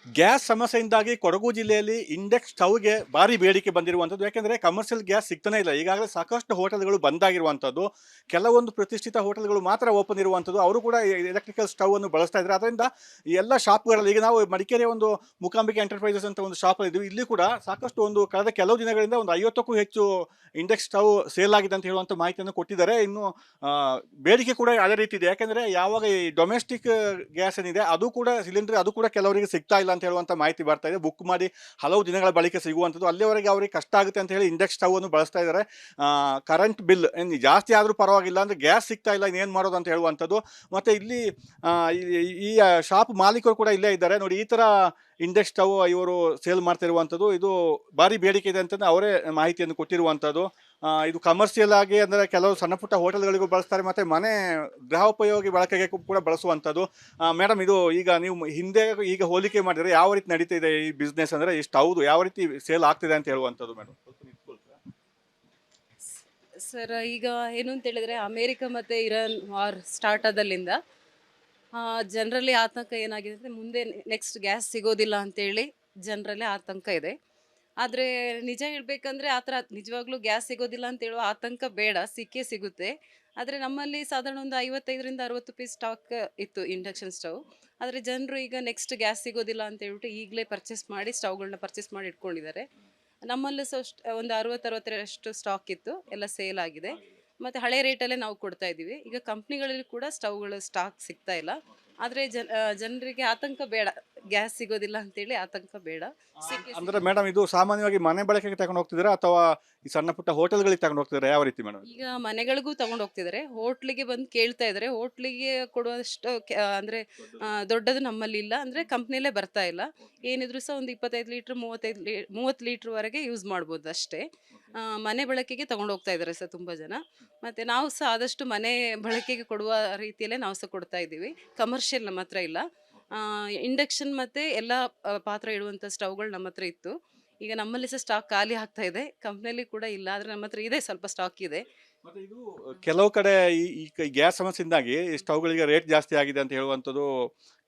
Gas ಸಮಸ್ಯೆಯಿಂದಾಗಿ ಕೊಡಗು ಜಿಲ್ಲೆಯಲ್ಲಿ index ಸ್ಟವ್ಗೆ ಭಾರಿ ಬೇಡಿಕೆ ಬಂದಿರುವಂಥದ್ದು. ಯಾಕೆಂದರೆ ಕಮರ್ಷಿಯಲ್ ಗ್ಯಾಸ್ ಸಿಗ್ತಾನೆ ಇಲ್ಲ. ಈಗಾಗಲೇ ಸಾಕಷ್ಟು ಹೋಟೆಲ್ಗಳು ಬಂದಾಗಿರುವಂಥದ್ದು. ಕೆಲವೊಂದು ಪ್ರತಿಷ್ಠಿತ ಹೋಟೆಲ್ಗಳು ಮಾತ್ರ ಓಪನ್ ಇರುವಂಥದ್ದು. ಅವರು ಕೂಡ ಎಲೆಕ್ಟ್ರಿಕಲ್ ಸ್ಟವ್ ಅನ್ನು ಬಳಸ್ತಾ ಇದ್ದಾರೆ. ಅದರಿಂದ ಈ ಎಲ್ಲ ಶಾಪ್ಗಳಲ್ಲಿ ಈಗ ನಾವು ಮಡಿಕೇರಿಯ ಒಂದು ಮೂಕಾಂಬಿಕೆ ಎಂಟರ್ಪ್ರೈಸಸ್ ಅಂತ ಒಂದು ಶಾಪ್ ಇದ್ವಿ. ಇಲ್ಲಿ ಕೂಡ ಸಾಕಷ್ಟು ಒಂದು ಕಳೆದ ಕೆಲವು ದಿನಗಳಿಂದ ಒಂದು 50ಕ್ಕೂ ಹೆಚ್ಚು ಇಂಡೆಕ್ಸ್ ಸ್ಟವ್ ಸೇಲ್ ಆಗಿದೆ ಅಂತ ಹೇಳುವಂಥ ಮಾಹಿತಿಯನ್ನು ಕೊಟ್ಟಿದ್ದಾರೆ. ಇನ್ನು ಆ, ಬೇಡಿಕೆ ಕೂಡ ಅದೇ ರೀತಿ ಇದೆ. ಯಾಕೆಂದರೆ ಯಾವಾಗ ಈ ಡೊಮೆಸ್ಟಿಕ್ ಗ್ಯಾಸ್ ಏನಿದೆ ಅದು ಕೂಡ ಸಿಲಿಂಡರ್ ಅದು ಕೂಡ ಕೆಲವರಿಗೆ ಸಿಗ್ತಾ ಇಲ್ಲ ಅಂತ ಹೇಳುವಂಥ ಮಾಹಿತಿ ಬರ್ತಾ ಇದೆ. ಬುಕ್ ಮಾಡಿ ಹಲವು ದಿನಗಳ ಬಳಿಕ ಸಿಗುವಂಥದ್ದು. ಅಲ್ಲಿವರೆಗೆ ಅವರಿಗೆ ಕಷ್ಟ ಆಗುತ್ತೆ ಅಂತ ಹೇಳಿ ಇಂಡೆಕ್ಸ್ ಸ್ಟವ್ ಅನ್ನು ಬಳಸ್ತಾ ಇದ್ದಾರೆ. ಕರೆಂಟ್ ಬಿಲ್ ಏನು ಜಾಸ್ತಿ ಆದರೂ ಪರವಾಗಿಲ್ಲ, ಅಂದರೆ ಗ್ಯಾಸ್ ಸಿಗ್ತಾ ಇಲ್ಲ, ಇನ್ನೇನು ಮಾಡೋದು ಅಂತ ಹೇಳುವಂಥದ್ದು. ಮತ್ತು ಇಲ್ಲಿ ಆ, ಈ ಶಾಪ್ ಮಾಲೀಕರು ಕೂಡ ಇಲ್ಲೇ ಇದ್ದಾರೆ ನೋಡಿ. ಈ ಥರ ಇಂಡೆಕ್ಸ್ ಸ್ಟವ್ ಇವರು ಸೇಲ್ ಮಾಡ್ತಿರುವಂಥದ್ದು. ಇದು ಭಾರಿ ಬೇಡಿಕೆ ಇದೆ ಅಂತ ಅವರೇ ಮಾಹಿತಿಯನ್ನು ಕೊಟ್ಟಿರುವಂಥದ್ದು. ಇದು ಕಮರ್ಷಿಯಲ್ ಆಗಿ ಅಂದರೆ ಕೆಲವು ಸಣ್ಣ ಪುಟ್ಟ ಹೋಟೆಲ್ಗಳಿಗೂ ಬಳಸ್ತಾರೆ, ಮತ್ತು ಮನೆ ಗೃಹೋಪಯೋಗಿ ಬಳಕೆಗೆ ಕೂಡ ಬಳಸುವಂಥದ್ದು. ಮೇಡಮ್, ಇದು ಈಗ ನೀವು ಹಿಂದೆ ಈಗ ಹೋಲಿಕೆ ಮಾಡಿದರೆ ಯಾವ ರೀತಿ ನಡೀತಿದೆ ಈ ಬಿಸ್ನೆಸ್, ಅಂದರೆ ಈ ಸ್ಟವ್ದು ಯಾವ ರೀತಿ ಸೇಲ್ ಆಗ್ತಿದೆ ಅಂತ ಹೇಳುವಂಥದ್ದು ಮೇಡಮ್? ಸರ್, ಈಗ ಏನು ಅಂತ ಹೇಳಿದ್ರೆ ಅಮೇರಿಕ ಮತ್ತು ಇರಾನ್ ವಾರ್ ಸ್ಟಾರ್ಟ್ ಆದಲ್ಲಿಂದ ಜನರಲ್ಲಿ ಆತಂಕ ಏನಾಗಿದೆ ಅಂದರೆ ಮುಂದೆ ನೆಕ್ಸ್ಟ್ ಗ್ಯಾಸ್ ಸಿಗೋದಿಲ್ಲ ಅಂತೇಳಿ ಜನರಲ್ಲಿ ಆತಂಕ ಇದೆ. ಆದರೆ ನಿಜ ಹೇಳಬೇಕಂದ್ರೆ ಆ ಥರ ನಿಜವಾಗ್ಲೂ ಗ್ಯಾಸ್ ಸಿಗೋದಿಲ್ಲ ಅಂತ ಹೇಳುವ ಆತಂಕ ಬೇಡ, ಸಿಕ್ಕೇ ಸಿಗುತ್ತೆ. ಆದರೆ ನಮ್ಮಲ್ಲಿ ಸಾಧಾರಣ ಒಂದು 55ರಿಂದ 60 ಪೀಸ್ ಸ್ಟಾಕ್ ಇತ್ತು ಇಂಡಕ್ಷನ್ ಸ್ಟವ್. ಆದರೆ ಜನರು ಈಗ ನೆಕ್ಸ್ಟ್ ಗ್ಯಾಸ್ ಸಿಗೋದಿಲ್ಲ ಅಂತ ಹೇಳ್ಬಿಟ್ಟು ಈಗಲೇ ಪರ್ಚೇಸ್ ಮಾಡಿ ಸ್ಟವ್ಗಳನ್ನ ಪರ್ಚೇಸ್ ಮಾಡಿ ಇಟ್ಕೊಂಡಿದ್ದಾರೆ. ನಮ್ಮಲ್ಲೂ ಸಹ ಒಂದು 60-62 ಸ್ಟಾಕ್ ಇತ್ತು, ಎಲ್ಲ ಸೇಲ್ ಆಗಿದೆ. ಮತ್ತು ಹಳೆ ರೇಟಲ್ಲೇ ನಾವು ಕೊಡ್ತಾ ಇದ್ದೀವಿ. ಈಗ ಕಂಪ್ನಿಗಳಲ್ಲಿ ಕೂಡ ಸ್ಟವ್ಗಳು ಸ್ಟಾಕ್ ಸಿಗ್ತಾ ಇಲ್ಲ. ಆದರೆ ಜನರಿಗೆ ಆತಂಕ ಬೇಡ, ಗ್ಯಾಸ್ ಸಿಗೋದಿಲ್ಲ ಅಂತೇಳಿ ಆತಂಕ ಬೇಡ, ಸಿಕ್ಕೇ ಅಂದರೆ ಮೇಡಮ್, ಇದು ಸಾಮಾನ್ಯವಾಗಿ ಮನೆ ಬಳಕೆಗೆ ತಗೊಂಡು ಹೋಗ್ತಿದ್ದೀರಾ ಅಥವಾ ಈ ಸಣ್ಣ ಪುಟ್ಟ ಹೋಟೆಲ್ಗಳಿಗೆ ತಗೊಂಡು ಹೋಗ್ತಿದ್ದೀರಾ, ಯಾವ ರೀತಿ ಮೇಡಮ್? ಈಗ ಮನೆಗಳಿಗೂ ತಗೊಂಡು ಹೋಗ್ತಿದ್ದಾರೆ, ಹೋಟ್ಲಿಗೆ ಬಂದು ಕೇಳ್ತಾ ಇದ್ದಾರೆ. ಹೋಟ್ಲಿಗೆ ಕೊಡುವಷ್ಟು ಅಂದರೆ ದೊಡ್ಡದು ನಮ್ಮಲ್ಲಿ ಇಲ್ಲ, ಅಂದರೆ ಕಂಪ್ನಿಲೇ ಬರ್ತಾ ಇಲ್ಲ. ಏನಿದ್ರು ಸಹ ಒಂದು 25 ಲೀಟ್ರ್ 30 ಲೀಟ್ರ್ವರೆಗೆ ಯೂಸ್ ಮಾಡ್ಬೋದು ಅಷ್ಟೇ. ಮನೆ ಬಳಕೆಗೆ ತಗೊಂಡು ಹೋಗ್ತಾ ಇದ್ದಾರೆ ಸರ್ ತುಂಬ ಜನ. ಮತ್ತು ನಾವು ಸಹ ಆದಷ್ಟು ಮನೆ ಬಳಕೆಗೆ ಕೊಡುವ ರೀತಿಯಲ್ಲೇ ನಾವು ಸಹ ಕೊಡ್ತಾ ಇದ್ದೀವಿ. ಕಮರ್ಷಿಯಲ್ ನಮ್ಮ ಹತ್ರ ಇಲ್ಲ. ಇಂಡಕ್ಷನ್ ಮತ್ತು ಎಲ್ಲ ಪಾತ್ರೆ ಇಡುವಂಥ ಸ್ಟವ್ಗಳು ನಮ್ಮ ಹತ್ರ ಇತ್ತು. ಈಗ ನಮ್ಮಲ್ಲಿ ಸಹ ಸ್ಟಾಕ್ ಖಾಲಿ ಆಗ್ತಾ ಇದೆ. ಕಂಪ್ನಿಯಲ್ಲಿ ಕೂಡ ಇಲ್ಲ, ಆದರೆ ನಮ್ಮ ಹತ್ರ ಇದೆ, ಸ್ವಲ್ಪ ಸ್ಟಾಕ್ ಇದೆ. ಮತ್ತೆ ಇದು ಕೆಲವು ಕಡೆ ಈ ಈ ಗ್ಯಾಸ್ ಸಮಸ್ಯೆಯಿಂದಾಗಿ ಸ್ಟವ್ಗಳಿಗೆ ರೇಟ್ ಜಾಸ್ತಿ ಆಗಿದೆ ಅಂತ ಹೇಳುವಂಥದ್ದು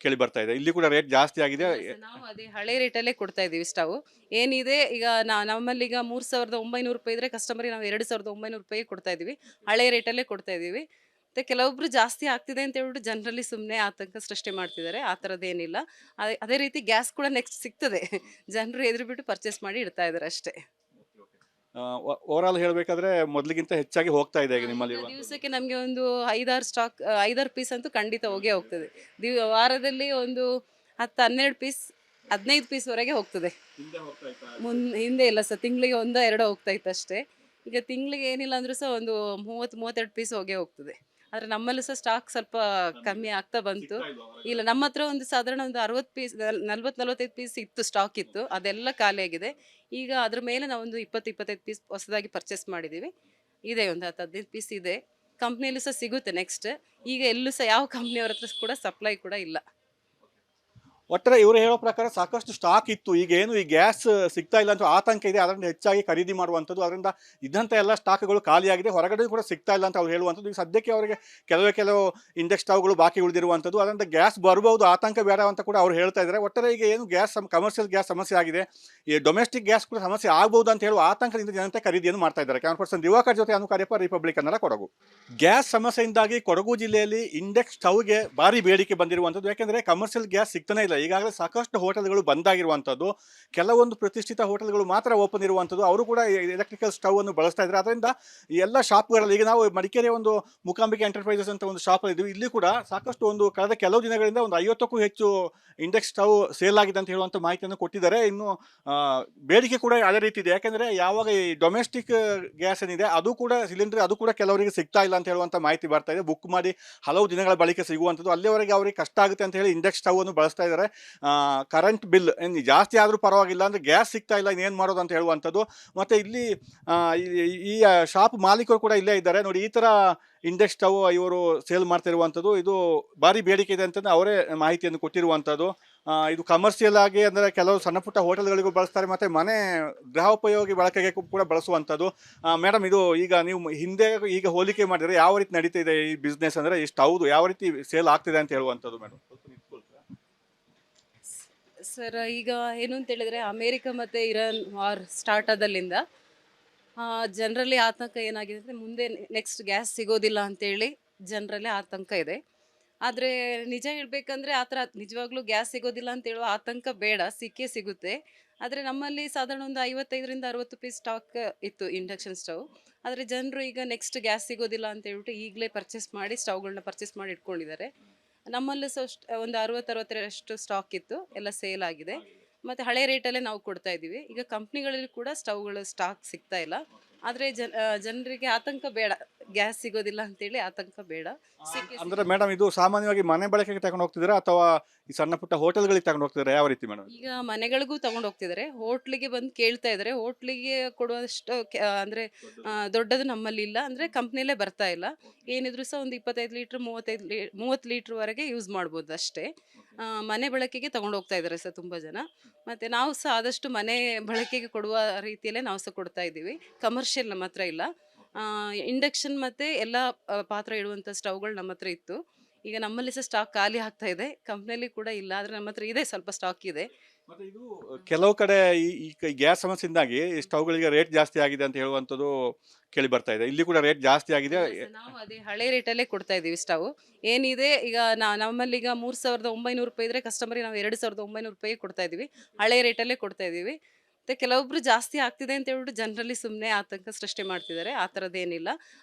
ಕೇಳಿ ಬರ್ತಾ ಇದೆ. ಇಲ್ಲಿ ಕೂಡ ರೇಟ್ ಜಾಸ್ತಿ ಆಗಿದೆ. ಇಲ್ಲ ಸರ್, ನಾವು ಅದೇ ಹಳೆ ರೇಟಲ್ಲೇ ಕೊಡ್ತಾ ಇದ್ದೀವಿ ಸ್ಟವ್. ಏನಿದೆ ಈಗ ನಮ್ಮಲ್ಲಿ ಈಗ 3,900 ರೂಪಾಯಿ ಇದ್ರೆ ಕಸ್ಟಮರಿಗೆ ನಾವು 2,900 ರೂಪಾಯಿ ಕೊಡ್ತಾ ಇದ್ದೀವಿ. ಹಳೆ ರೇಟಲ್ಲೇ ಕೊಡ್ತಾ ಇದ್ದೀವಿ. ಮತ್ತು ಕೆಲವೊಬ್ರು ಜಾಸ್ತಿ ಆಗ್ತಿದೆ ಅಂತ ಹೇಳ್ಬಿಟ್ಟು ಜನರಲ್ಲಿ ಸುಮ್ಮನೆ ಆತಂಕ ಸೃಷ್ಟಿ ಮಾಡ್ತಿದ್ದಾರೆ. ಆ ಥರದ್ದೇನಿಲ್ಲ. ಅದೇ ರೀತಿ ಗ್ಯಾಸ್ ಕೂಡ ನೆಕ್ಸ್ಟ್ ಸಿಗ್ತದೆ. ಜನರು ಎದುರು ಬಿಟ್ಟು ಪರ್ಚೇಸ್ ಮಾಡಿ ಇಡ್ತಾ ಇದ್ದಾರೆ ಅಷ್ಟೇ. ಓವರಾಲ್ ಹೇಳಬೇಕಾದ್ರೆ ಮೊದಲಿಗಿಂತ ಹೆಚ್ಚಾಗಿ ಹೋಗ್ತಾ ಇದೆ ಈಗ ಈಗ ನಿಮ್ಮಲ್ಲಿ. ದಿವಸಕ್ಕೆ ನಮಗೆ ಒಂದು 5-6 ಪೀಸ್ ಅಂತೂ ಖಂಡಿತ ಹೋಗೇ ಹೋಗ್ತದೆ. ವಾರದಲ್ಲಿ ಒಂದು 10-12 ಪೀಸ್, 15 ಪೀಸ್ವರೆಗೆ ಹೋಗ್ತದೆ. ಹಿಂದೆ ಇಲ್ಲ ಸರ್, ತಿಂಗಳಿಗೆ 1-2 ಹೋಗ್ತಾ ಇತ್ತು ಅಷ್ಟೇ. ಈಗ ತಿಂಗಳಿಗೆ ಏನಿಲ್ಲ ಅಂದರೂ ಸಹ ಒಂದು 30-32 ಪೀಸ್ ಹೋಗೇ ಹೋಗ್ತದೆ. ಆದರೆ ನಮ್ಮಲ್ಲೂ ಸಹ ಸ್ಟಾಕ್ ಸ್ವಲ್ಪ ಕಮ್ಮಿ ಆಗ್ತಾ ಬಂತು. ಇಲ್ಲ, ನಮ್ಮ ಹತ್ರ ಒಂದು ಸಾಧಾರಣ ಒಂದು 60 ಪೀಸ್ 40-45 ಪೀಸ್ ಇತ್ತು, ಸ್ಟಾಕ್ ಇತ್ತು, ಅದೆಲ್ಲ ಖಾಲಿಯಾಗಿದೆ. ಈಗ ಅದ್ರ ಮೇಲೆ ನಾವೊಂದು 20-25 ಪೀಸ್ ಹೊಸದಾಗಿ ಪರ್ಚೇಸ್ ಮಾಡಿದ್ದೀವಿ. ಇದೆ ಒಂದು 10-15 ಪೀಸ್ ಇದೆ. ಕಂಪ್ನಿಯಲ್ಲೂ ಸಹ ಸಿಗುತ್ತೆ ನೆಕ್ಸ್ಟ್. ಈಗ ಎಲ್ಲೂ ಸಹ ಯಾವ ಕಂಪ್ನಿಯವ್ರ ಹತ್ರ ಕೂಡ ಸಪ್ಲೈ ಕೂಡ ಇಲ್ಲ. ಒಟ್ಟಾರೆ ಇವರು ಹೇಳೋ ಪ್ರಕಾರ ಸಾಕಷ್ಟು ಸ್ಟಾಕ್ ಇತ್ತು, ಈಗ ಏನು ಈ ಗ್ಯಾಸ್ ಸಿಗ್ತಾ ಇಲ್ಲ ಅಂತ ಆತಂಕ ಇದೆ, ಅದರಿಂದ ಹೆಚ್ಚಾಗಿ ಖರೀದಿ ಮಾಡುವಂಥದ್ದು. ಅದರಿಂದ ಇದ್ದಂಥ ಎಲ್ಲ ಸ್ಟಾಕ್ಗಳು ಖಾಲಿಯಾಗಿದೆ, ಹೊರಗಡೆ ಕೂಡ ಸಿಗ್ತಾ ಇಲ್ಲ ಅಂತ ಅವ್ರು ಹೇಳುವಂಥದ್ದು. ಈಗ ಸದ್ಯಕ್ಕೆ ಅವರಿಗೆ ಕೆಲವು ಇಂಡೆಕ್ಸ್ ಸ್ಟವ್ಗಳು ಬಾಕಿ ಉಳಿದಿರುವಂಥದ್ದು. ಅದರಿಂದ ಗ್ಯಾಸ್ ಬರ್ಬೋದು, ಆತಂಕ ಬೇಡ ಅಂತ ಕೂಡ ಅವ್ರು ಹೇಳ್ತಾ ಇದ್ದಾರೆ. ಒಟ್ಟಾರೆ ಈಗ ಏನು ಕಮರ್ಷಿಯಲ್ ಗ್ಯಾಸ್ ಸಮಸ್ಯೆ ಆಗಿದೆ, ಈ ಡೊಮೆಸ್ಟಿಕ್ ಗ್ಯಾಸ್ ಕೂಡ ಸಮಸ್ಯೆ ಆಗ್ಬೋದು ಅಂತ ಹೇಳುವ ಆತಂಕದಿಂದ ಜನತೆ ಖರೀದಿಯನ್ನು ಮಾಡ್ತಾ ಇದ್ದಾರೆ. ಕ್ಯಾಮರಾ ದಿವಾಕರ್ ಜೊತೆ ಅನುಕಾರ್ಯಪ್ಪ, ರಿಪಬ್ಲಿಕ್ ಕನ್ನಡ, ಕೊಡಗು. ಗ್ಯಾಸ್ ಸಮಸ್ಯೆಯಿಂದಾಗಿ ಕೊಡಗು ಜಿಲ್ಲೆಯಲ್ಲಿ ಇಂಡೆಕ್ಸ್ ಸ್ಟವ್ಗೆ ಭಾರಿ ಬೇಡಿಕೆ ಬಂದಿರುವಂಥದ್ದು. ಯಾಕೆಂದರೆ ಕಮರ್ಷಿಯಲ್ ಗ್ಯಾಸ್ ಸಿಗ್ತಾನೆ ಇಲ್ಲ. ಈಗಾಗಲೇ ಸಾಕಷ್ಟು ಹೋಟೆಲ್ಗಳು ಬಂದಾಗಿರುವಂಥದ್ದು. ಕೆಲವೊಂದು ಪ್ರತಿಷ್ಠಿತ ಹೋಟೆಲ್ಗಳು ಮಾತ್ರ ಓಪನ್ ಇರುವಂಥದ್ದು. ಅವರು ಕೂಡ ಎಲೆಕ್ಟ್ರಿಕಲ್ ಸ್ಟವ್ ಅನ್ನು ಬಳಸ್ತಾ ಇದ್ದಾರೆ. ಅದರಿಂದ ಈ ಎಲ್ಲ ಶಾಪ್ಗಳಲ್ಲಿ ಈಗ ನಾವು ಮಡಿಕೇರಿಯ ಒಂದು ಮೂಕಾಂಬಿಕೆ ಎಂಟರ್ಪ್ರೈಸಸ್ ಅಂತ ಒಂದು ಶಾಪ್ ಇದ್ವಿ. ಇಲ್ಲಿ ಕೂಡ ಸಾಕಷ್ಟು ಒಂದು ಕಳೆದ ಕೆಲವು ದಿನಗಳಿಂದ ಒಂದು 50ಕ್ಕೂ ಹೆಚ್ಚು ಇಂಡೆಕ್ಸ್ ಸ್ಟವ್ ಸೇಲ್ ಆಗಿದೆ ಅಂತ ಹೇಳುವಂಥ ಮಾಹಿತಿಯನ್ನು ಕೊಟ್ಟಿದ್ದಾರೆ. ಇನ್ನು ಬೇಡಿಕೆ ಕೂಡ ಅದೇ ರೀತಿ ಇದೆ. ಯಾಕೆಂದರೆ ಯಾವಾಗ ಈ ಡೊಮೆಸ್ಟಿಕ್ ಗ್ಯಾಸ್ ಏನಿದೆ ಅದು ಕೂಡ ಸಿಲಿಂಡರ್ ಅದು ಕೂಡ ಕೆಲವರಿಗೆ ಸಿಗ್ತಾ ಇಲ್ಲ ಅಂತ ಹೇಳುವಂಥ ಮಾಹಿತಿ ಬರ್ತಾ ಇದೆ. ಬುಕ್ ಮಾಡಿ ಹಲವು ದಿನಗಳ ಬಳಿಕ ಸಿಗುವಂಥದ್ದು. ಅಲ್ಲಿವರೆಗೆ ಅವರಿಗೆ ಕಷ್ಟ ಆಗುತ್ತೆ ಅಂತ ಹೇಳಿ ಇಂಡೆಕ್ಸ್ ಸ್ಟವ್ ಅನ್ನು ಬಳಸ್ತಾ ಇದ್ದಾರೆ. ಕರೆಂಟ್ ಬಿಲ್ ಏನು ಜಾಸ್ತಿ ಆದರೂ ಪರವಾಗಿಲ್ಲ, ಅಂದರೆ ಗ್ಯಾಸ್ ಸಿಗ್ತಾ ಇಲ್ಲ, ಇನ್ನೇನು ಮಾಡೋದು ಅಂತ ಹೇಳುವಂಥದ್ದು. ಮತ್ತು ಇಲ್ಲಿ ಈ ಶಾಪ್ ಮಾಲೀಕರು ಕೂಡ ಇಲ್ಲೇ ಇದ್ದಾರೆ ನೋಡಿ. ಈ ಥರ ಇಂಡೆಕ್ಸ್ ಸ್ಟವ್ ಇವರು ಸೇಲ್ ಮಾಡ್ತಿರುವಂಥದ್ದು. ಇದು ಭಾರಿ ಬೇಡಿಕೆ ಇದೆ ಅಂತ ಅವರೇ ಮಾಹಿತಿಯನ್ನು ಕೊಟ್ಟಿರುವಂಥದ್ದು. ಇದು ಕಮರ್ಷಿಯಲ್ ಆಗಿ ಅಂದರೆ ಕೆಲವು ಸಣ್ಣ ಪುಟ್ಟ ಹೋಟೆಲ್ಗಳಿಗೂ ಬಳಸ್ತಾರೆ, ಮತ್ತು ಮನೆ ಗೃಹೋಪಯೋಗಿ ಬಳಕೆಗೆ ಕೂಡ ಬಳಸುವಂಥದ್ದು. ಮೇಡಮ್, ಇದು ಈಗ ನೀವು ಹಿಂದೆ ಈಗ ಹೋಲಿಕೆ ಮಾಡಿದರೆ ಯಾವ ರೀತಿ ನಡೀತಿದೆ ಈ ಬಿಸ್ನೆಸ್, ಅಂದರೆ ಈ ಸ್ಟವ್ದು ಯಾವ ರೀತಿ ಸೇಲ್ ಆಗ್ತಿದೆ ಅಂತ ಹೇಳುವಂಥದ್ದು ಮೇಡಮ್? ಸರ್ ಈಗ ಏನು ಅಂತ ಹೇಳಿದ್ರೆ ಅಮೇರಿಕ ಮತ್ತು ಇರಾನ್ ವಾರ್ ಸ್ಟಾರ್ಟ್ ಆದಲ್ಲಿಂದ ಜನರಲ್ಲಿ ಆತಂಕ ಏನಾಗಿದೆ ಅಂದರೆ ಮುಂದೆ ನೆಕ್ಸ್ಟ್ ಗ್ಯಾಸ್ ಸಿಗೋದಿಲ್ಲ ಅಂತೇಳಿ ಜನರಲ್ಲಿ ಆತಂಕ ಇದೆ. ಆದರೆ ನಿಜ ಹೇಳಬೇಕಂದ್ರೆ ಆ ಥರ ನಿಜವಾಗ್ಲೂ ಗ್ಯಾಸ್ ಸಿಗೋದಿಲ್ಲ ಅಂತ ಹೇಳುವ ಆತಂಕ ಬೇಡ, ಸಿಕ್ಕೇ ಸಿಗುತ್ತೆ. ಆದರೆ ನಮ್ಮಲ್ಲಿ ಸಾಧಾರಣ ಒಂದು 55ರಿಂದ 60 ಪೀಸ್ ಸ್ಟಾಕ್ ಇತ್ತು ಇಂಡಕ್ಷನ್ ಸ್ಟವ್. ಆದರೆ ಜನರು ಈಗ ನೆಕ್ಸ್ಟ್ ಗ್ಯಾಸ್ ಸಿಗೋದಿಲ್ಲ ಅಂತ ಹೇಳ್ಬಿಟ್ಟು ಈಗಲೇ ಪರ್ಚೇಸ್ ಮಾಡಿ ಸ್ಟವ್ಗಳನ್ನ ಪರ್ಚೇಸ್ ಮಾಡಿ ಇಟ್ಕೊಂಡಿದ್ದಾರೆ. ನಮ್ಮಲ್ಲೂ ಸಹ ಒಂದು 60-62 ಸ್ಟಾಕ್ ಇತ್ತು, ಎಲ್ಲ ಸೇಲ್ ಆಗಿದೆ. ಮತ್ತು ಹಳೆ ರೇಟಲ್ಲೇ ನಾವು ಕೊಡ್ತಾ ಇದ್ದೀವಿ. ಈಗ ಕಂಪ್ನಿಗಳಲ್ಲಿ ಕೂಡ ಸ್ಟವ್ಗಳು ಸ್ಟಾಕ್ ಸಿಗ್ತಾ ಇಲ್ಲ. ಆದರೆ ಜನರಿಗೆ ಆತಂಕ ಬೇಡ, ಗ್ಯಾಸ್ ಸಿಗೋದಿಲ್ಲ ಅಂತೇಳಿ ಆತಂಕ ಬೇಡ, ಸಿಕ್ಕೇ ಅಂದ್ರೆ ಮೇಡಮ್ ಇದು ಸಾಮಾನ್ಯವಾಗಿ ಮನೆ ಬಳಕೆಗೆ ತಗೊಂಡು ಹೋಗ್ತಿದ್ದೀರಾ ಅಥವಾ ಈ ಸಣ್ಣ ಪುಟ್ಟ ಹೋಟೆಲ್ಗಳಿಗೆ ತಗೊಂಡು ಹೋಗ್ತಿದ್ದೀರಾ, ಯಾವ ರೀತಿ ಮೇಡಮ್? ಈಗ ಮನೆಗಳಿಗೂ ತಗೊಂಡು ಹೋಗ್ತಿದ್ದಾರೆ, ಹೋಟ್ಲಿಗೆ ಬಂದು ಕೇಳ್ತಾ ಇದ್ದಾರೆ. ಹೋಟ್ಲಿಗೆ ಕೊಡುವಷ್ಟು ಅಂದರೆ ದೊಡ್ಡದು ನಮ್ಮಲ್ಲಿ ಇಲ್ಲ, ಅಂದರೆ ಕಂಪ್ನಿಲೇ ಬರ್ತಾ ಇಲ್ಲ. ಏನಿದ್ರು ಸಹ ಒಂದು 25 ಲೀಟ್ರ್ 30 ಲೀಟ್ರ್ವರೆಗೆ ಯೂಸ್ ಮಾಡ್ಬೋದು ಅಷ್ಟೇ. ಮನೆ ಬಳಕೆಗೆ ತಗೊಂಡು ಹೋಗ್ತಾ ಇದ್ದಾರೆ ಸರ್ ತುಂಬ ಜನ. ಮತ್ತು ನಾವು ಸಹ ಆದಷ್ಟು ಮನೆ ಬಳಕೆಗೆ ಕೊಡುವ ರೀತಿಯಲ್ಲೇ ನಾವು ಸಹ ಕೊಡ್ತಾ ಇದ್ದೀವಿ. ಕಮರ್ಷಿಯಲ್ ನಮ್ಮ ಹತ್ರ ಇಲ್ಲ. ಇಂಡಕ್ಷನ್ ಮತ್ತು ಎಲ್ಲ ಪಾತ್ರೆ ಇಡುವಂಥ ಸ್ಟವ್ಗಳು ನಮ್ಮ ಹತ್ರ ಇತ್ತು. ಈಗ ನಮ್ಮಲ್ಲಿ ಸಹ ಸ್ಟಾಕ್ ಖಾಲಿ ಆಗ್ತಾ ಇದೆ. ಕಂಪ್ನಿಯಲ್ಲಿ ಕೂಡ ಇಲ್ಲ, ಆದರೆ ನಮ್ಮ ಹತ್ರ ಇದೆ, ಸ್ವಲ್ಪ ಸ್ಟಾಕ್ ಇದೆ. ಮತ್ತೆ ಇದು ಕೆಲವು ಕಡೆ ಈ ಗ್ಯಾಸ್ ಸಮಸ್ಯೆಯಿಂದಾಗಿ ಸ್ಟವ್ಗಳಿಗೆ ರೇಟ್ ಜಾಸ್ತಿ ಆಗಿದೆ ಅಂತ ಹೇಳುವಂಥದ್ದು ಕೇಳಿ ಬರ್ತಾ ಇದೆ. ಇಲ್ಲಿ ಕೂಡ ರೇಟ್ ಜಾಸ್ತಿ ಆಗಿದೆ. ಇಲ್ಲ ಸರ್, ನಾವು ಅದೇ ಹಳೆ ರೇಟಲ್ಲೇ ಕೊಡ್ತಾ ಇದ್ದೀವಿ ಸ್ಟವ್. ಏನಿದೆ ಈಗ ನಮ್ಮಲ್ಲಿ ಈಗ 3,900 ರೂಪಾಯಿ ಇದ್ರೆ ಕಸ್ಟಮರಿಗೆ ನಾವು 2,900 ರೂಪಾಯಿ ಕೊಡ್ತಾ ಇದ್ದೀವಿ. ಹಳೆ ರೇಟಲ್ಲೇ ಕೊಡ್ತಾ ಇದ್ದೀವಿ. ಮತ್ತು ಕೆಲವೊಬ್ರು ಜಾಸ್ತಿ ಆಗ್ತಿದೆ ಅಂತ ಹೇಳ್ಬಿಟ್ಟು ಜನರಲ್ಲಿ ಸುಮ್ಮನೆ ಆತಂಕ ಸೃಷ್ಟಿ ಮಾಡ್ತಿದ್ದಾರೆ. ಆ ಥರದ್ದೇನಿಲ್ಲ.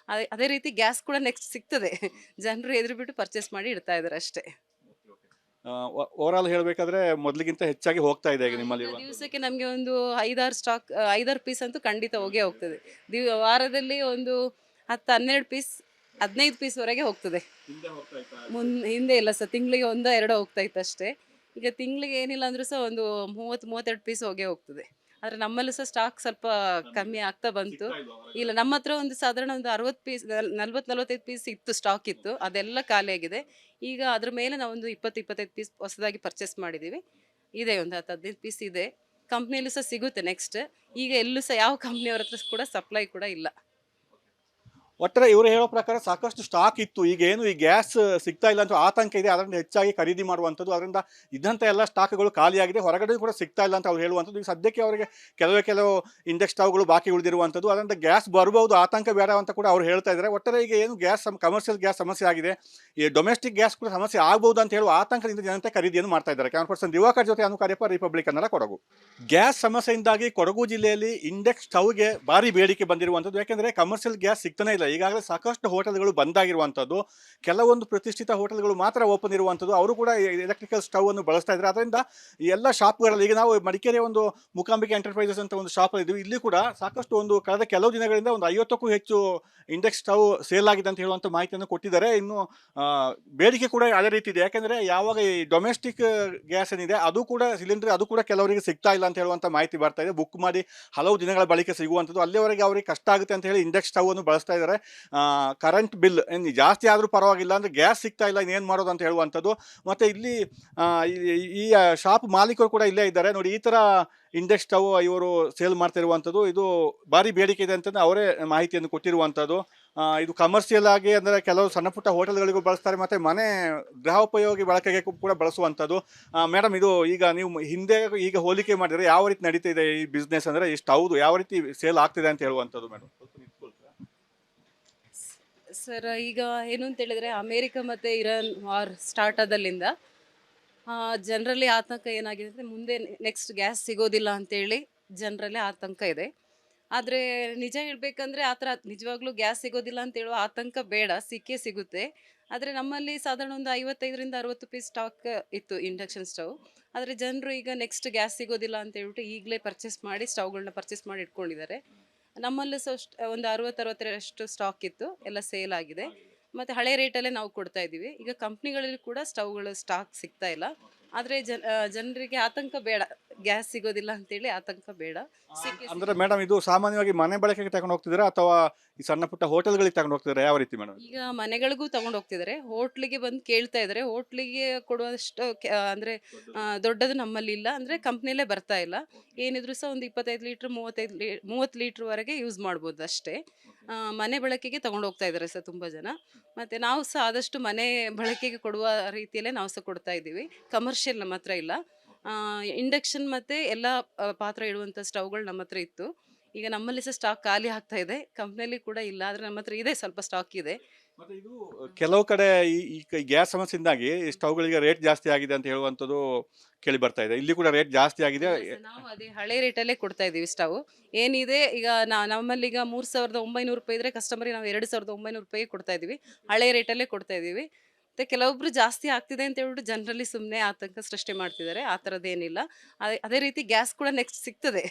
ಅದೇ ರೀತಿ ಗ್ಯಾಸ್ ಕೂಡ ನೆಕ್ಸ್ಟ್ ಸಿಗ್ತದೆ. ಜನರು ಎದುರು ಬಿಟ್ಟು ಪರ್ಚೇಸ್ ಮಾಡಿ ಇಡ್ತಾ ಇದ್ದಾರೆ ಅಷ್ಟೇ. ಓವರ್ ಆಲ್ ಹೇಳಬೇಕಾದ್ರೆ ಮೊದಲಿಗಿಂತ ಹೆಚ್ಚಾಗಿ ಹೋಗ್ತಾ ಇದೆ ಈಗ ನಿಮ್ಮಲ್ಲಿ ಈಗ ದಿವಸಕ್ಕೆ ನಮಗೆ ಒಂದು 5-6 ಪೀಸ್ ಅಂತೂ ಖಂಡಿತ ಹೋಗೇ ಹೋಗ್ತದೆ. ವಾರದಲ್ಲಿ ಒಂದು 10-12 ಪೀಸ್, 15 ಪೀಸ್ವರೆಗೆ ಹೋಗ್ತದೆ. ಹಿಂದೆ ಇಲ್ಲ ಸರ್, ತಿಂಗಳಿಗೆ 1-2 ಹೋಗ್ತಾ ಇತ್ತು ಅಷ್ಟೇ. ಈಗ ತಿಂಗಳಿಗೆ ಏನಿಲ್ಲ ಅಂದ್ರೂ ಸಹ ಒಂದು 30-32 ಪೀಸ್ ಹೋಗೇ ಹೋಗ್ತದೆ. ಆದರೆ ನಮ್ಮಲ್ಲೂ ಸಹ ಸ್ಟಾಕ್ ಸ್ವಲ್ಪ ಕಮ್ಮಿ ಆಗ್ತಾ ಬಂತು. ಇಲ್ಲ, ನಮ್ಮ ಹತ್ರ ಒಂದು ಸಾಧಾರಣ ಒಂದು 60 ಪೀಸ್ 40-45 ಪೀಸ್ ಇತ್ತು, ಸ್ಟಾಕ್ ಇತ್ತು, ಅದೆಲ್ಲ ಖಾಲಿಯಾಗಿದೆ. ಈಗ ಅದ್ರ ಮೇಲೆ ನಾವು ಒಂದು 20-25 ಪೀಸ್ ಹೊಸದಾಗಿ ಪರ್ಚೇಸ್ ಮಾಡಿದ್ದೀವಿ. ಇದೆ ಒಂದು 10-15 ಪೀಸ್ ಇದೆ. ಕಂಪ್ನಿಯಲ್ಲೂ ಸಹ ಸಿಗುತ್ತೆ ನೆಕ್ಸ್ಟ್. ಈಗ ಎಲ್ಲೂ ಸಹ ಯಾವ ಕಂಪ್ನಿಯವ್ರ ಹತ್ರ ಕೂಡ ಸಪ್ಲೈ ಕೂಡ ಇಲ್ಲ. ಒಟ್ಟಾರೆ ಇವರು ಹೇಳೋ ಪ್ರಕಾರ ಸಾಕಷ್ಟು ಸ್ಟಾಕ್ ಇತ್ತು, ಈಗ ಏನು ಈ ಗ್ಯಾಸ್ ಸಿಗ್ತಾ ಇಲ್ಲ ಅಂತ ಆತಂಕ ಇದೆ, ಅದರಿಂದ ಹೆಚ್ಚಾಗಿ ಖರೀದಿ ಮಾಡುವಂಥದ್ದು, ಅದರಿಂದ ಇದ್ದಂಥ ಎಲ್ಲ ಸ್ಟಾಕ್ಗಳು ಖಾಲಿಯಾಗಿದೆ, ಹೊರಗಡೆ ಕೂಡ ಸಿಗ್ತಾ ಇಲ್ಲ ಅಂತ ಅವ್ರು ಹೇಳುವಂಥದ್ದು. ಈಗ ಸದ್ಯಕ್ಕೆ ಅವರಿಗೆ ಕೆಲವು ಇಂಡಕ್ಷನ್ ಸ್ಟವ್ಗಳು ಬಾಕಿ ಉಳಿದಿರುವಂಥದ್ದು, ಅದರಿಂದ ಗ್ಯಾಸ್ ಬರ್ಬೋದು, ಆತಂಕ ಬೇಡ ಅಂತ ಕೂಡ ಅವ್ರು ಹೇಳ್ತಾ ಇದ್ದಾರೆ. ಒಟ್ಟಾರೆ ಈಗ ಏನು ಕಮರ್ಷಿಯಲ್ ಗ್ಯಾಸ್ ಸಮಸ್ಯೆ ಆಗಿದೆ, ಈ ಡೊಮೆಸ್ಟಿಕ್ ಗ್ಯಾಸ್ ಕೂಡ ಸಮಸ್ಯೆ ಆಗ್ಬೋದು ಅಂತ ಹೇಳುವ ಆತಂಕದಿಂದ ಜನತೆ ಖರೀದಿಯನ್ನು ಮಾಡ್ತಾ ಇದ್ದಾರೆ. ಕ್ಯಾಮರಾ ದಿವಾಕರ್ ಜೊತೆ ಅನುಕಾರ್ಯಪ್ಪ, ರಿಪಬ್ಲಿಕ್ ಕನ್ನಡ, ಕೊಡಗು. ಗ್ಯಾಸ್ ಸಮಸ್ಯೆಯಿಂದಾಗಿ ಕೊಡಗು ಜಿಲ್ಲೆಯಲ್ಲಿ ಇಂಡಕ್ಷನ್ ಸ್ಟವ್ಗೆ ಭಾರಿ ಬೇಡಿಕೆ ಬಂದಿರುವಂಥದ್ದು. ಯಾಕೆಂದರೆ ಕಮರ್ಷಿಯಲ್ ಗ್ಯಾಸ್ ಸಿಗ್ತಾನೆ ಇಲ್ಲ. ಈಗಾಗಲೇ ಸಾಕಷ್ಟು ಹೋಟೆಲ್ಗಳು ಬಂದಾಗಿರುವಂಥದ್ದು, ಕೆಲವೊಂದು ಪ್ರತಿಷ್ಠಿತ ಹೋಟೆಲ್ಗಳು ಮಾತ್ರ ಓಪನ್ ಇರುವಂಥದ್ದು, ಅವರು ಕೂಡ ಎಲೆಕ್ಟ್ರಿಕಲ್ ಸ್ಟವ್ ಅನ್ನು ಬಳಸ್ತಾ ಇದ್ದಾರೆ. ಅದರಿಂದ ಈ ಎಲ್ಲ ಶಾಪ್ಗಳಲ್ಲಿ, ಈಗ ನಾವು ಮಡಿಕೇರಿಯ ಒಂದು ಮೂಕಾಂಬಿಕೆ ಎಂಟರ್ಪ್ರೈಸಸ್ ಅಂತ ಒಂದು ಶಾಪ್ ಇದ್ದೀವಿ, ಇಲ್ಲಿ ಕೂಡ ಸಾಕಷ್ಟು ಒಂದು ಕಳೆದ ಕೆಲವು ದಿನಗಳಿಂದ ಒಂದು 50ಕ್ಕೂ ಹೆಚ್ಚು ಇಂಡಕ್ಷನ್ ಸ್ಟವ್ ಸೇಲ್ ಆಗಿದೆ ಅಂತ ಹೇಳುವಂಥ ಮಾಹಿತಿಯನ್ನು ಕೊಟ್ಟಿದ್ದಾರೆ. ಇನ್ನು ಬೇಡಿಕೆ ಕೂಡ ಅದೇ ರೀತಿ ಇದೆ. ಯಾಕೆಂದರೆ ಯಾವಾಗ ಈ ಡೊಮೆಸ್ಟಿಕ್ ಗ್ಯಾಸ್ ಏನಿದೆ ಅದು ಕೂಡ ಸಿಲಿಂಡರ್ ಅದು ಕೂಡ ಕೆಲವರಿಗೆ ಸಿಗ್ತಾ ಇಲ್ಲ ಅಂತ ಹೇಳುವಂಥ ಮಾಹಿತಿ ಬರ್ತಾ ಇದೆ. ಬುಕ್ ಮಾಡಿ ಹಲವು ದಿನಗಳ ಬಳಿಕ ಸಿಗುವಂಥದ್ದು, ಅಲ್ಲಿವರೆಗೆ ಅವರಿಗೆ ಕಷ್ಟ ಆಗುತ್ತೆ ಅಂತ ಹೇಳಿ ಇಂಡಕ್ಷನ್ ಸ್ಟವ್ ಅನ್ನು ಬಳಸ್ತಾ ಇದ್ದಾರೆ. ಕರೆಂಟ್ ಬಿಲ್ ಏನು ಜಾಸ್ತಿ ಆದರೂ ಪರವಾಗಿಲ್ಲ, ಅಂದರೆ ಗ್ಯಾಸ್ ಸಿಗ್ತಾ ಇಲ್ಲ, ಇನ್ನೇನು ಮಾಡೋದು ಅಂತ ಹೇಳುವಂಥದ್ದು. ಮತ್ತು ಇಲ್ಲಿ ಈ ಶಾಪ್ ಮಾಲೀಕರು ಕೂಡ ಇಲ್ಲೇ ಇದ್ದಾರೆ ನೋಡಿ. ಈ ಥರ ಇಂಡಕ್ಷನ್ ಸ್ಟವ್ ಇವರು ಸೇಲ್ ಮಾಡ್ತಿರುವಂಥದ್ದು, ಇದು ಭಾರಿ ಬೇಡಿಕೆ ಇದೆ ಅಂತ ಅವರೇ ಮಾಹಿತಿಯನ್ನು ಕೊಟ್ಟಿರುವಂಥದ್ದು. ಇದು ಕಮರ್ಷಿಯಲ್ ಆಗಿ ಅಂದರೆ ಕೆಲವು ಸಣ್ಣ ಪುಟ್ಟ ಹೋಟೆಲ್ಗಳಿಗೂ ಬಳಸ್ತಾರೆ, ಮತ್ತು ಮನೆ ಗೃಹೋಪಯೋಗಿ ಬಳಕೆಗೆ ಕೂಡ ಬಳಸುವಂಥದ್ದು. ಮೇಡಮ್, ಇದು ಈಗ ನೀವು ಹಿಂದೆ ಈಗ ಹೋಲಿಕೆ ಮಾಡಿದರೆ ಯಾವ ರೀತಿ ನಡೀತಿದೆ ಈ ಬಿಸ್ನೆಸ್, ಅಂದರೆ ಈ ಸ್ಟವ್ದು ಯಾವ ರೀತಿ ಸೇಲ್ ಆಗ್ತಿದೆ ಅಂತ ಹೇಳುವಂಥದ್ದು ಮೇಡಮ್? ಸರ್ ಈಗ ಏನು ಅಂತ ಹೇಳಿದ್ರೆ ಅಮೇರಿಕ ಮತ್ತು ಇರಾನ್ ವಾರ್ ಸ್ಟಾರ್ಟ್ ಆದಲ್ಲಿಂದ ಜನರಲ್ಲಿ ಆತಂಕ ಏನಾಗಿದೆ ಅಂದರೆ ಮುಂದೆ ನೆಕ್ಸ್ಟ್ ಗ್ಯಾಸ್ ಸಿಗೋದಿಲ್ಲ ಅಂತೇಳಿ ಜನರಲ್ಲಿ ಆತಂಕ ಇದೆ. ಆದರೆ ನಿಜ ಹೇಳಬೇಕಂದ್ರೆ ಆ ಥರ ನಿಜವಾಗ್ಲೂ ಗ್ಯಾಸ್ ಸಿಗೋದಿಲ್ಲ ಅಂತ ಹೇಳುವ ಆತಂಕ ಬೇಡ, ಸಿಕ್ಕೇ ಸಿಗುತ್ತೆ. ಆದರೆ ನಮ್ಮಲ್ಲಿ ಸಾಧಾರಣ ಒಂದು 55-60 ಪೀಸ್ ಸ್ಟಾಕ್ ಇತ್ತು ಇಂಡಕ್ಷನ್ ಸ್ಟವ್. ಆದರೆ ಜನರು ಈಗ ನೆಕ್ಸ್ಟ್ ಗ್ಯಾಸ್ ಸಿಗೋದಿಲ್ಲ ಅಂತ ಹೇಳ್ಬಿಟ್ಟು ಈಗಲೇ ಪರ್ಚೇಸ್ ಮಾಡಿ ಸ್ಟವ್ಗಳನ್ನ ಪರ್ಚೇಸ್ ಮಾಡಿ ಇಟ್ಕೊಂಡಿದ್ದಾರೆ. ನಮ್ಮಲ್ಲೂ ಸಹ ಒಂದು 60-62 ಸ್ಟಾಕ್ ಇತ್ತು, ಎಲ್ಲ ಸೇಲ್ ಆಗಿದೆ. ಮತ್ತು ಹಳೆ ರೇಟಲ್ಲೇ ನಾವು ಕೊಡ್ತಾ ಇದ್ದೀವಿ. ಈಗ ಕಂಪ್ನಿಗಳಲ್ಲಿ ಕೂಡ ಸ್ಟವ್ಗಳು ಸ್ಟಾಕ್ ಸಿಗ್ತಾ ಇಲ್ಲ. ಆದರೆ ಜನರಿಗೆ ಆತಂಕ ಬೇಡ, ಗ್ಯಾಸ್ ಸಿಗೋದಿಲ್ಲ ಅಂತೇಳಿ ಆತಂಕ ಬೇಡ, ಸಿಕ್ಕೇ ಅಂದರೆ ಮೇಡಮ್ ಇದು ಸಾಮಾನ್ಯವಾಗಿ ಮನೆ ಬಳಕೆಗೆ ತಗೊಂಡು ಹೋಗ್ತಿದ್ದೀರಾ ಅಥವಾ ಈ ಸಣ್ಣ ಪುಟ್ಟ ಹೋಟೆಲ್ಗಳಿಗೆ ತಗೊಂಡು ಹೋಗ್ತಿದ್ದೀರಾ, ಯಾವ ರೀತಿ ಮೇಡಮ್? ಈಗ ಮನೆಗಳಿಗೂ ತಗೊಂಡು ಹೋಗ್ತಿದ್ದಾರೆ, ಹೋಟ್ಲಿಗೆ ಬಂದು ಕೇಳ್ತಾ ಇದ್ದಾರೆ. ಹೋಟ್ಲಿಗೆ ಕೊಡುವಷ್ಟು ಅಂದರೆ ದೊಡ್ಡದು ನಮ್ಮಲ್ಲಿ ಇಲ್ಲ, ಅಂದರೆ ಕಂಪ್ನಿಲೇ ಬರ್ತಾ ಇಲ್ಲ. ಏನಿದ್ರು ಸಹ ಒಂದು 25 ಲೀಟ್ರ್ 30 ಲೀಟ್ರ್ವರೆಗೆ ಯೂಸ್ ಮಾಡ್ಬೋದು ಅಷ್ಟೇ. ಮನೆ ಬಳಕೆಗೆ ತಗೊಂಡು ಹೋಗ್ತಾ ಇದ್ದಾರೆ ಸರ್ ತುಂಬ ಜನ. ಮತ್ತು ನಾವು ಸಹ ಆದಷ್ಟು ಮನೆ ಬಳಕೆಗೆ ಕೊಡುವ ರೀತಿಯಲ್ಲೇ ನಾವು ಸಹ ಕೊಡ್ತಾ ಇದ್ದೀವಿ. ಕಮರ್ಷಿಯಲ್ ನಮ್ಮ ಹತ್ರ ಇಲ್ಲ. ಇಂಡಕ್ಷನ್ ಮತ್ತು ಎಲ್ಲ ಪಾತ್ರೆ ಇಡುವಂಥ ಸ್ಟವ್ಗಳು ನಮ್ಮ ಹತ್ರ ಇತ್ತು. ಈಗ ನಮ್ಮಲ್ಲಿ ಸಹ ಸ್ಟಾಕ್ ಖಾಲಿ ಆಗ್ತಾ ಇದೆ. ಕಂಪ್ನಿಯಲ್ಲಿ ಕೂಡ ಇಲ್ಲ, ಆದರೆ ನಮ್ಮ ಹತ್ರ ಇದೆ, ಸ್ವಲ್ಪ ಸ್ಟಾಕ್ ಇದೆ. ಮತ್ತೆ ಇದು ಕೆಲವು ಕಡೆ ಈ ಗ್ಯಾಸ್ ಸಮಸ್ಯೆಯಿಂದಾಗಿ ಸ್ಟವ್ಗಳಿಗೆ ರೇಟ್ ಜಾಸ್ತಿ ಆಗಿದೆ ಅಂತ ಹೇಳುವಂಥದ್ದು ಕೇಳಿ ಬರ್ತಾ ಇದೆ. ಇಲ್ಲಿ ಕೂಡ ರೇಟ್ ಜಾಸ್ತಿ ಆಗಿದೆ. ಇಲ್ಲ ಸರ್, ನಾವು ಅದೇ ಹಳೆ ರೇಟಲ್ಲೇ ಕೊಡ್ತಾ ಇದ್ದೀವಿ ಸ್ಟವ್. ಏನಿದೆ ಈಗ ನಮ್ಮಲ್ಲಿ ಈಗ 3,900 ರೂಪಾಯಿ ಇದ್ರೆ ಕಸ್ಟಮರ್ಗೆ ನಾವು 2,900 ರೂಪಾಯಿ ಕೊಡ್ತಾ ಇದ್ದೀವಿ. ಹಳೆ ರೇಟಲ್ಲೇ ಕೊಡ್ತಾ ಇದ್ದೀವಿ. ಮತ್ತು ಕೆಲವೊಬ್ರು ಜಾಸ್ತಿ ಆಗ್ತಿದೆ ಅಂತ ಹೇಳ್ಬಿಟ್ಟು ಜನರಲ್ಲಿ ಸುಮ್ಮನೆ ಆತಂಕ ಸೃಷ್ಟಿ ಮಾಡ್ತಿದ್ದಾರೆ. ಆ ಥರದ್ದೇನಿಲ್ಲ. ಅದೇ ರೀತಿ ಗ್ಯಾಸ್ ಕೂಡ ನೆಕ್ಸ್ಟ್ ಸಿಗ್ತದೆ.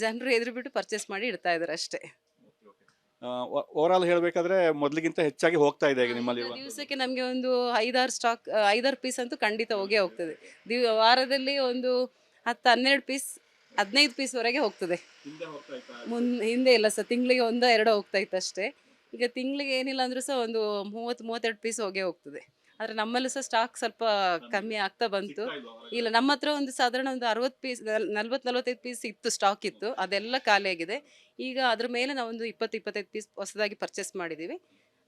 ಜನರು ಹೆದರಿಬಿಟ್ಟು ಪರ್ಚೇಸ್ ಮಾಡಿ ಇಡ್ತಾ ಇದ್ದಾರೆ ಅಷ್ಟೇ. ಓವರಾಲ್ ಹೇಳಬೇಕಾದ್ರೆ ಮೊದಲಿಗಿಂತ ಹೆಚ್ಚಾಗಿ ಹೋಗ್ತಾ ಇದೆ ಈಗ ನಿಮ್ಮಲ್ಲಿ ಈಗ ದಿವಸಕ್ಕೆ ನಮಗೆ ಒಂದು 5-6 ಪೀಸ್ ಅಂತೂ ಖಂಡಿತ ಹೋಗೇ ಹೋಗ್ತದೆ. ವಾರದಲ್ಲಿ ಒಂದು 10-12 ಪೀಸ್, 15 ಪೀಸ್ವರೆಗೆ ಹೋಗ್ತದೆ. ಹಿಂದೆ ಇಲ್ಲ ಸರ್, ತಿಂಗಳಿಗೆ 1-2 ಹೋಗ್ತಾ ಇತ್ತು ಅಷ್ಟೇ. ಈಗ ತಿಂಗಳಿಗೆ ಏನಿಲ್ಲ ಅಂದ್ರೂ ಸಹ ಒಂದು 30-32 ಪೀಸ್ ಹೋಗೇ ಹೋಗ್ತದೆ. ಆದರೆ ನಮ್ಮಲ್ಲೂ ಸಹ ಸ್ಟಾಕ್ ಸ್ವಲ್ಪ ಕಮ್ಮಿ ಆಗ್ತಾ ಬಂತು. ಇಲ್ಲ, ನಮ್ಮ ಹತ್ರ ಒಂದು ಸಾಧಾರಣ ಒಂದು 60 ಪೀಸ್, 40-45 ಪೀಸ್ ಇತ್ತು, ಸ್ಟಾಕ್ ಇತ್ತು. ಅದೆಲ್ಲ ಖಾಲಿಯಾಗಿದೆ. ಈಗ ಅದ್ರ ಮೇಲೆ ನಾವು ಒಂದು 20-25 ಪೀಸ್ ಹೊಸದಾಗಿ ಪರ್ಚೇಸ್ ಮಾಡಿದ್ದೀವಿ.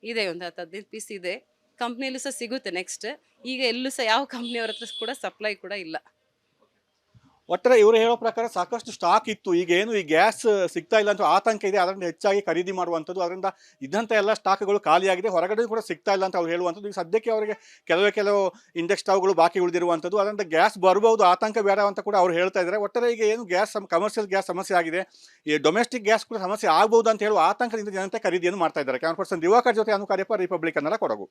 ಇದೆ ಒಂದು 10-15 ಪೀಸ್ ಇದೆ. ಕಂಪ್ನಿಯಲ್ಲೂ ಸಹ ಸಿಗುತ್ತೆ ನೆಕ್ಸ್ಟ್. ಈಗ ಎಲ್ಲೂ ಸಹ ಯಾವ ಕಂಪ್ನಿಯವ್ರ ಹತ್ರ ಕೂಡ ಸಪ್ಲೈ ಕೂಡ ಇಲ್ಲ. ಒಟ್ಟಾರೆ ಇವರು ಹೇಳೋ ಪ್ರಕಾರ ಸಾಕಷ್ಟು ಸ್ಟಾಕ್ ಇತ್ತು. ಈಗ ಏನು ಈ ಗ್ಯಾಸ್ ಸಿಗ್ತಾ ಇಲ್ಲ ಅಂತ ಆತಂಕ ಇದೆ, ಅದರಿಂದ ಹೆಚ್ಚಾಗಿ ಖರೀದಿ ಮಾಡುವಂಥದ್ದು. ಅದರಿಂದ ಇದ್ದಂಥ ಎಲ್ಲ ಸ್ಟಾಕ್ಗಳು ಖಾಲಿಯಾಗಿದೆ, ಹೊರಗಡೆ ಕೂಡ ಸಿಗ್ತಾ ಇಲ್ಲ ಅಂತ ಅವ್ರು ಹೇಳುವಂಥದ್ದು. ಈಗ ಸದ್ಯಕ್ಕೆ ಅವರಿಗೆ ಕೆಲವು ಇಂಡಕ್ಷನ್ ಸ್ಟವ್ಗಳು ಬಾಕಿ ಉಳಿದಿರುವಂಥದ್ದು. ಅದರಿಂದ ಗ್ಯಾಸ್ ಬರಬಹುದು, ಆತಂಕ ಬೇಡ ಅಂತ ಕೂಡ ಅವ್ರು ಹೇಳ್ತಾ ಇದ್ದಾರೆ. ಒಟ್ಟಾರೆ ಈಗ ಏನು ಕಮರ್ಷಿಯಲ್ ಗ್ಯಾಸ್ ಸಮಸ್ಯೆ ಆಗಿದೆ, ಈ ಡೊಮೆಸ್ಟಿಕ್ ಗ್ಯಾಸ್ ಕೂಡ ಸಮಸ್ಯೆ ಆಗಬಹುದು ಅಂತ ಹೇಳುವ ಆತಂಕದಿಂದ ಜನತೆ ಖರೀದಿಯನ್ನು ಮಾಡ್ತಾ ಇದ್ದಾರೆ. ಕ್ಯಾನ್ ಪರ್ಸನ್ ದಿವಾಕರ್ ಜೊತೆ ಅನುಕಾರ್ಯಪ್ಪ, ರಿಪಬ್ಲಿಕ್ ಕನ್ನಡ, ಕೊಡಗು.